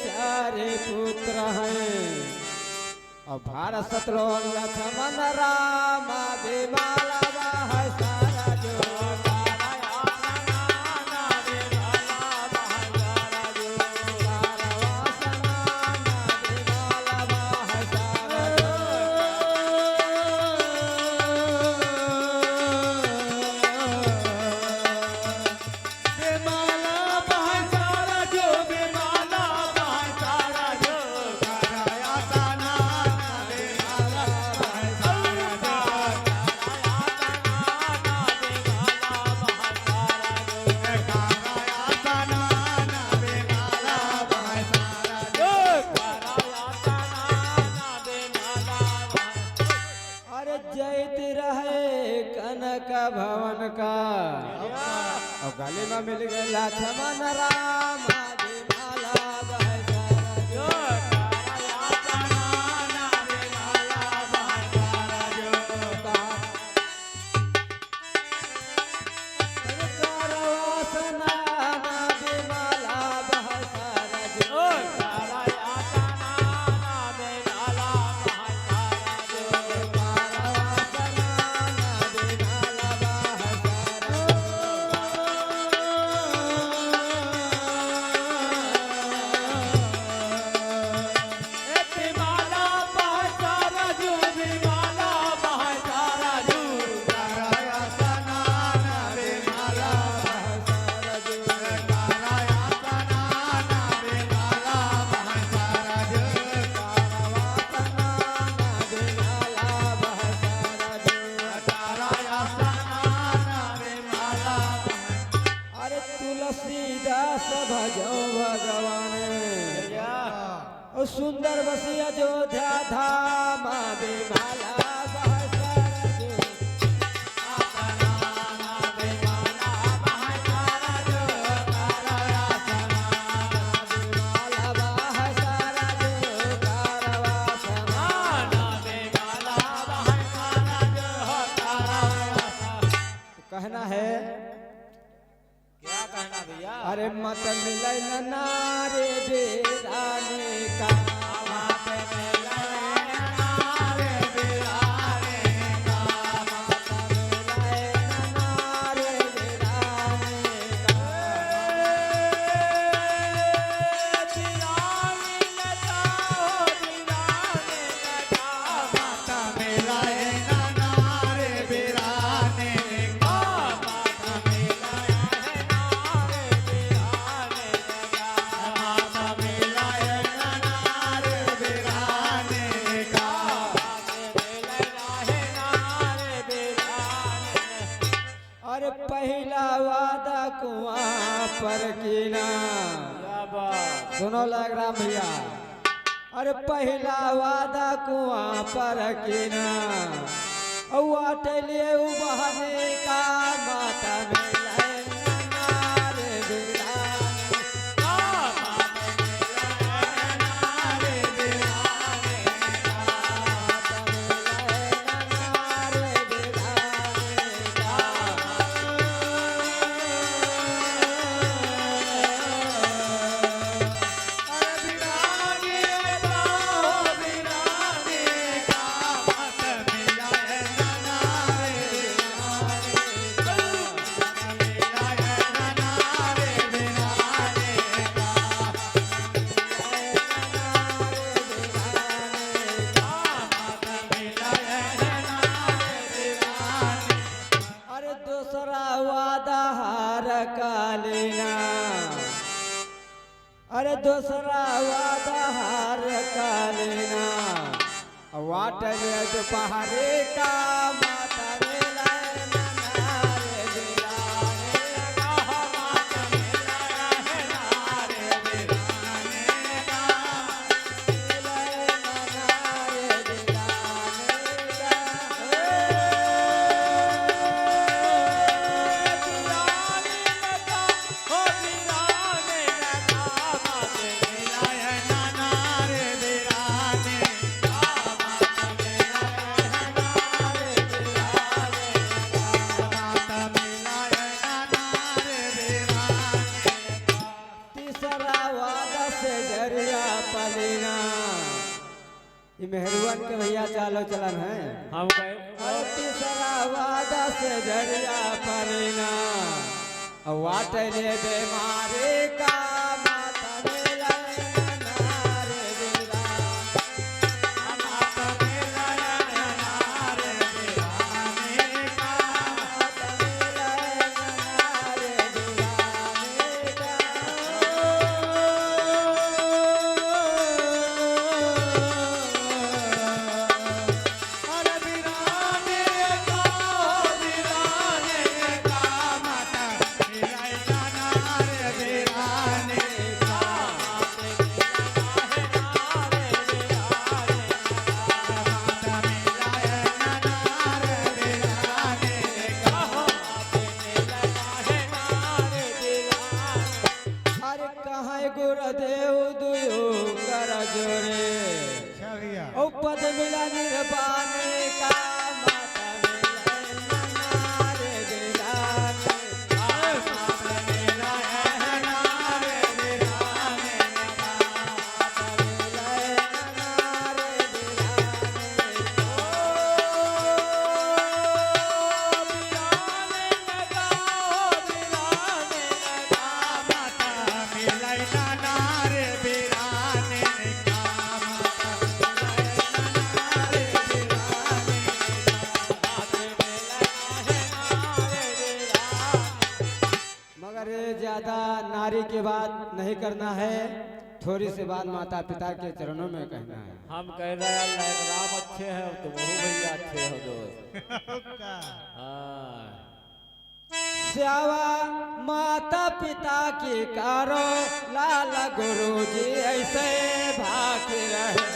चारे पुत्र हैं और भारत शत्रुघ्न लक्ष्मण राम विमाला है सारा जो भवन का और गली में मिल गए लक्ष्मण राम विमाला बह सारा जो सुंदर बसी अयोध्या धाम विमाला कहना है क्या कहना भैया अरे मत मिले नारे बेराने का पहला वादा कुआं पर कीना सुनो लग रहा भैया अरे पहला वादा कुआं पर कीना लिए बहने का माता में अरे दूसरा वादा हार का लेना वाटर दोपहरे का माता जरिया पलीना। ये मेहरुवन के भैया चालो चलन है। हम गए तीसरा वादा से जरिया पलीना। वाटले बीमारी का माता मेला नारे दिला। माता मेला नारे दिलाने का। माता मेला नारे दिलाने का। अरे दिलाने का दिलाने का माता मेला नारे दिलाने का। माता मेला नारे दिलाने का। माता मेला नारे दिलाने का। नारे दिलाने। अरे कहाँ गुरुदेव दुयो कर जोरे। ओ पद मिला निर्वाणे का। माता मेला नारे दिलाने का। माता मेला नारे दिलाने का। माता मेला नारे दिलाने का। दिलाने लगा दिलाने लगा। माता मेला नारे दिलाने का। माता मगर ज्यादा नारी की बात नहीं करना है, थोड़ी सी बात माता पिता के चरणों में कहना है। हम कह रहे हैं अल्लाह के राम अच्छे हैं तो वो भैया अच्छे हो दोस्त। हाँ सेवा माता पिता की करो लाल गुरु जी ऐसे भाग रहे।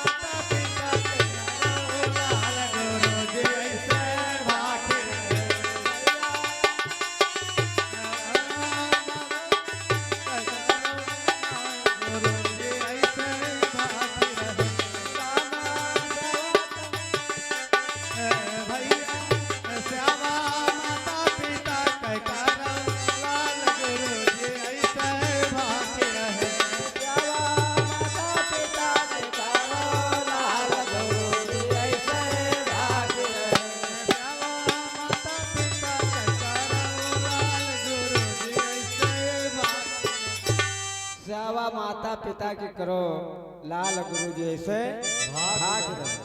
माता पिता की करो लाल गुरु जी ऐसे भाग रहे। गुरु जी ऐसे भाग रहे। भैया श्यामा माता पिता के करो लाल गुरु जी ऐसे भाग रहे। श्यामा माता पिता के करो लाल गुरु जी ऐसे भाग रहे। श्यामा माता पिता के करो लाल गुरु जी ऐसे भाग। श्यामा माता पिता के करो लाल गुरु जी ऐसे भाग रहे।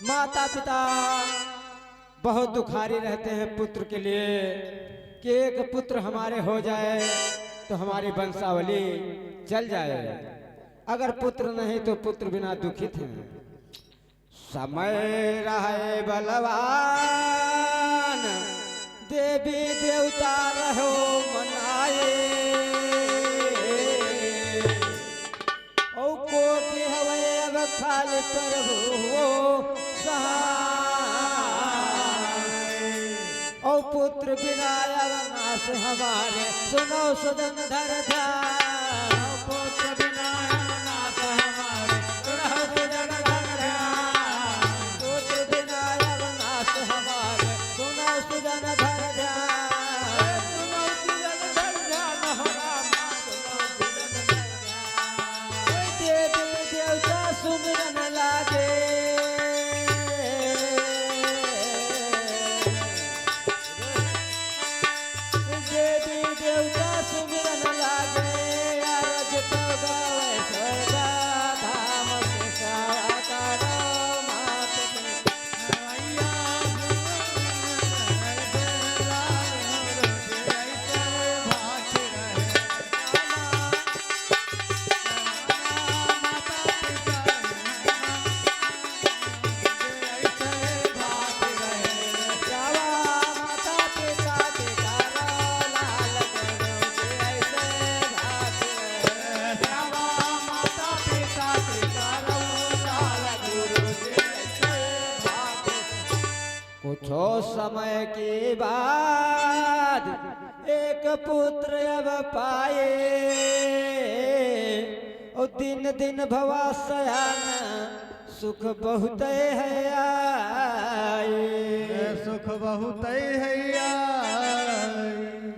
माता पिता बहुत दुखारी रहते हैं पुत्र के लिए कि एक पुत्र हमारे हो जाए तो हमारी वंशावली चल जाए। अगर पुत्र नहीं तो पुत्र बिना दुखित हैं। समय रहे बलवान देवी देवता रहो मनाए। ओ को की हवे अब खाली प्रभु हो सहाय। ओ पुत्र बिना अवनाश हमारे सुनो सुदन धर ध्यान। ओ पुत्र बिना अवनाश हमारे सुनो सुदन धर ध्यान। पुत्र बिना अवनाश हमारे सुनो सुदन धर ध्यान। सुनो सुदन धर ध्यान हो राम सुनो सुदन धर ध्यान। देवी देवता सुमिरन लागे। देवी देवता सुमिरन लागे। अरज तो गावे स्वर्ग धाम से सेवा करो मात पिता। कुछो समय के बाद एक पुत्र अब पाए। और दिन दिन भवा सयाना सुख बहुत है आए। सुख बहुत है।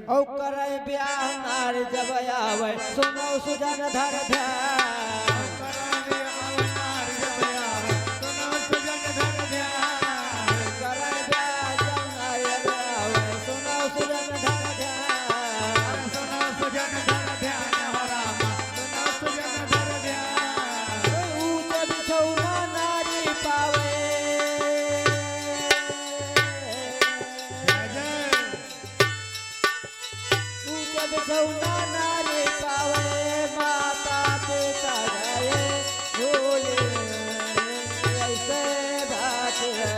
औ करे ब्याह नारी जब आवे सुनो सुजन धर ध्यान करे ब्याह जब नारी आवे सुनो सुजन धर ध्यान ऊंच बिछौना नारी पावे ऊंच बिछौना नारी पावे माता पिता गए भूले ऐसे बात है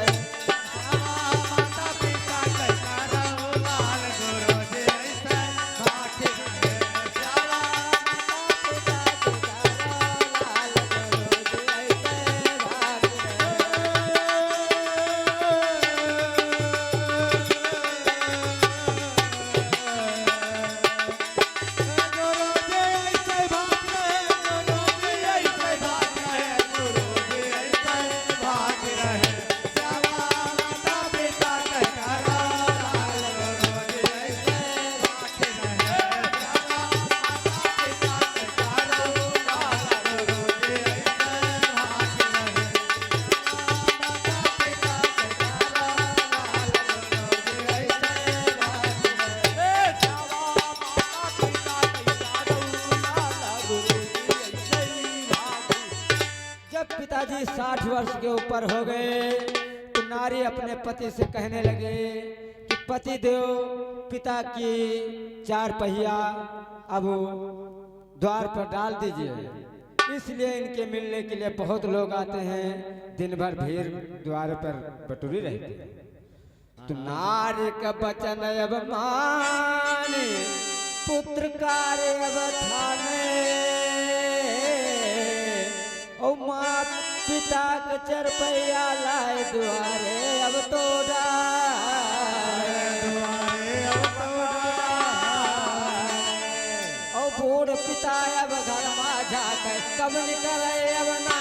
पिताजी 60 वर्ष के ऊपर हो गए तो नारी अपने पति से कहने लगे कि पति देव पिता की 4 पहिया अब द्वार पर डाल दीजिए। इसलिए इनके मिलने के लिए बहुत लोग आते हैं, दिन भर भीड़ द्वार पर बटुरी रहती है। तो नारी का वचन अब माने पुत्र कार्य अब ठाने ओ मात पिता के चरपैया लाए द्वारे अब तो ओ बूढ़ पिता अब घर में जाकर कब निकले अब ना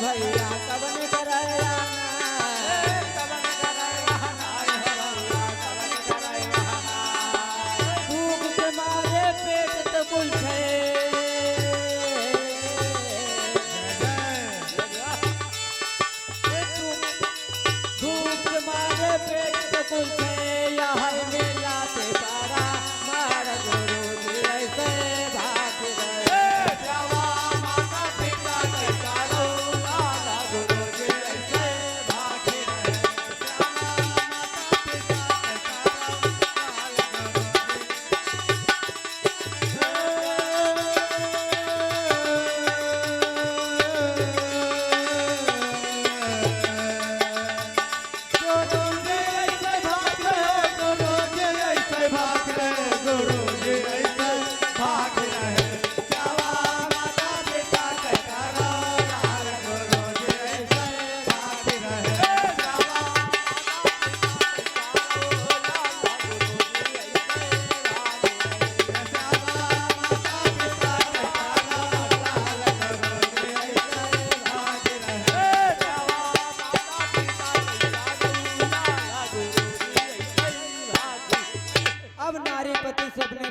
भैया कब निकले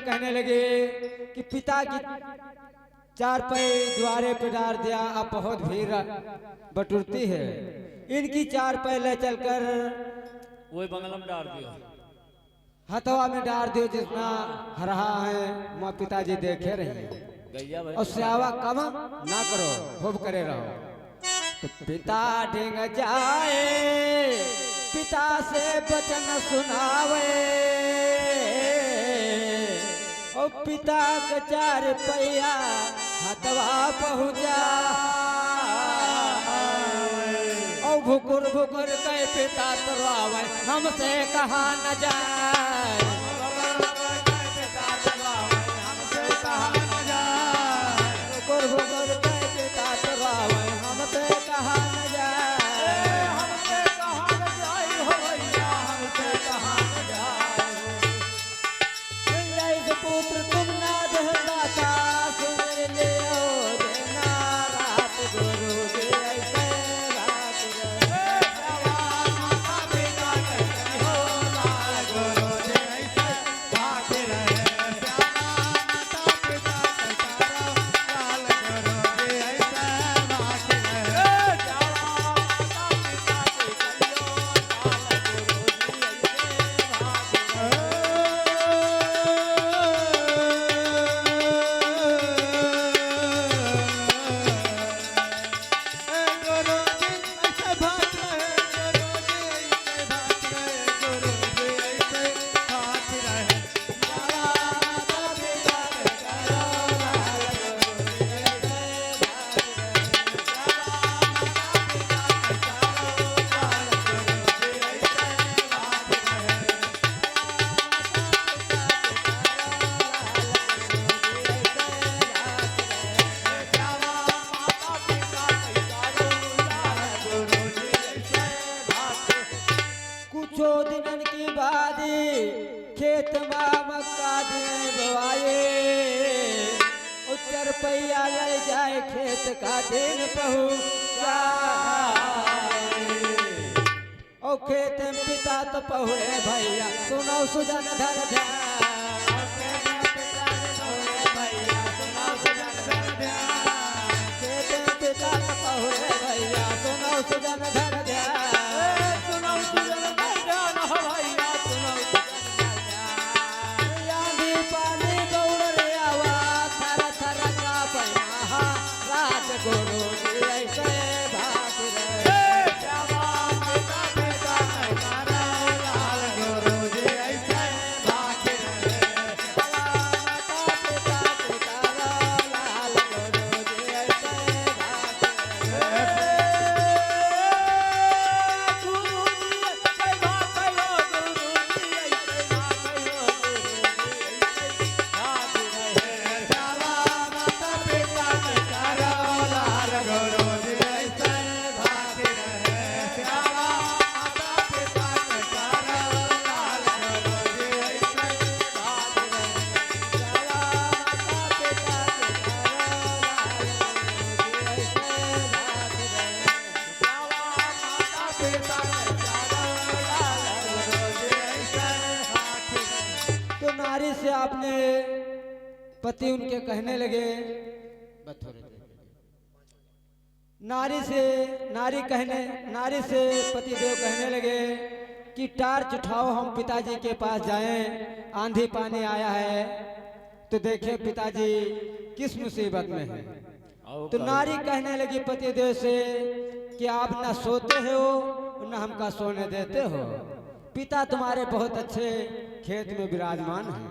कहने लगे कि पिता की 4 पैर द्वारे पे डाल दिया, अब बहुत भीड़ बटुरती है, इनकी 4 पैर ले चलकर वही बंगला में डाल दियो, हथवा में डाल दियो, जितना हरा है माँ पिताजी देखे रहे और सेवा कम ना करो, खूब करे रहो। तो पिता ढेंग जाए, पिता से वचन सुनावे, और पिता के 4 पैया हथवा पहुँचा, और भुकुर भुकुर के पिता तुरवावे, हमसे कहा न जाए, भुकुर भुकुर के पिता तुरवावे, हमसे कहा न जाए, हमसे कहा न जाए हो भैया, हमसे कहा न जाए। पुत्र तुम ना दाता सुन ले देना रात गुरु जी ऐसे दिन की बादी खेत में मक्का दिए बोआए उच्चर पैया ले जाए खेत का दिन पहुँचाए ओ खेत में पिता तो पहुए भैया सुनो सुजन धर ध्यान खेत में पिता तो पहुए भैया सुनो सुजन धर ध्यान सुनो सुजन धर ध्यान हो भैया सुनो आंधी पानी दौड़ रे आवा थर थर का पैया राजगुरु जी ऐसे भाग रहे तो नारी से आपने पति उनके कहने लगे नारी से पतिदेव कहने लगे कि टार्च उठाओ हम पिताजी के पास जाएं आंधी पानी आया है तो देखें पिताजी किस मुसीबत में है। तो नारी कहने लगी पतिदेव से कि आप ना सोते हो ना हमका सोने देते हो पिता तुम्हारे बहुत अच्छे खेत में विराजमान हैं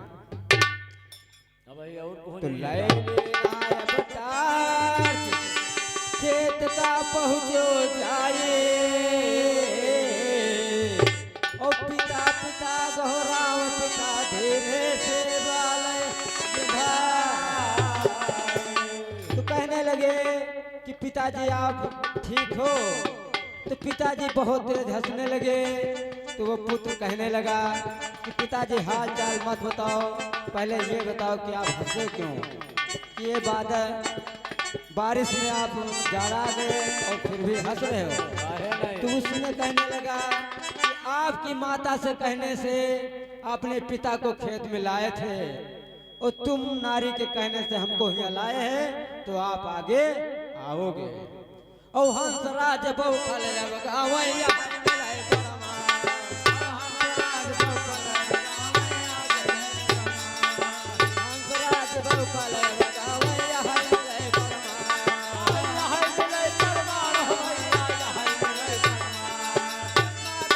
अब भैया और कौन तो नहीं लय है? लेना अवतार खेत का पहुँचो जाए ओ पिता पिता गहराव पिता धीरे से बालय तो कहने लगे कि पिताजी आप ठीक हो तो पिताजी बहुत तेज हंसने लगे तो वो पुत्र कहने लगा कि पिताजी हाल चाल मत बताओ पहले ये बताओ कि आप हंसे क्यों कि ये बारिश में आप जाड़ा गए और फिर भी हंस रहे हो। काहे नहीं? तो उसने कहने लगा कि आपकी माता से कहने से अपने पिता को खेत में लाए थे और तुम नारी के कहने से हमको यहाँ लाए हैं तो आप आगे आओगे। ओ हंसराज बौखल लगवैया हंसराज बौखल लगवैया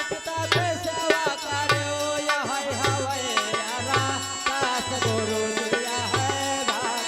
पिता के सेवा करो या है हवैया दास गुरु दिया है भाग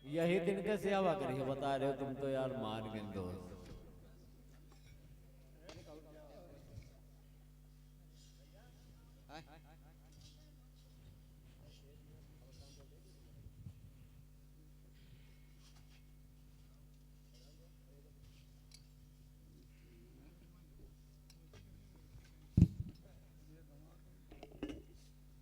यही दिन के सेवा करिए बता रहे हो तुम तो यार मान गए दोस्त।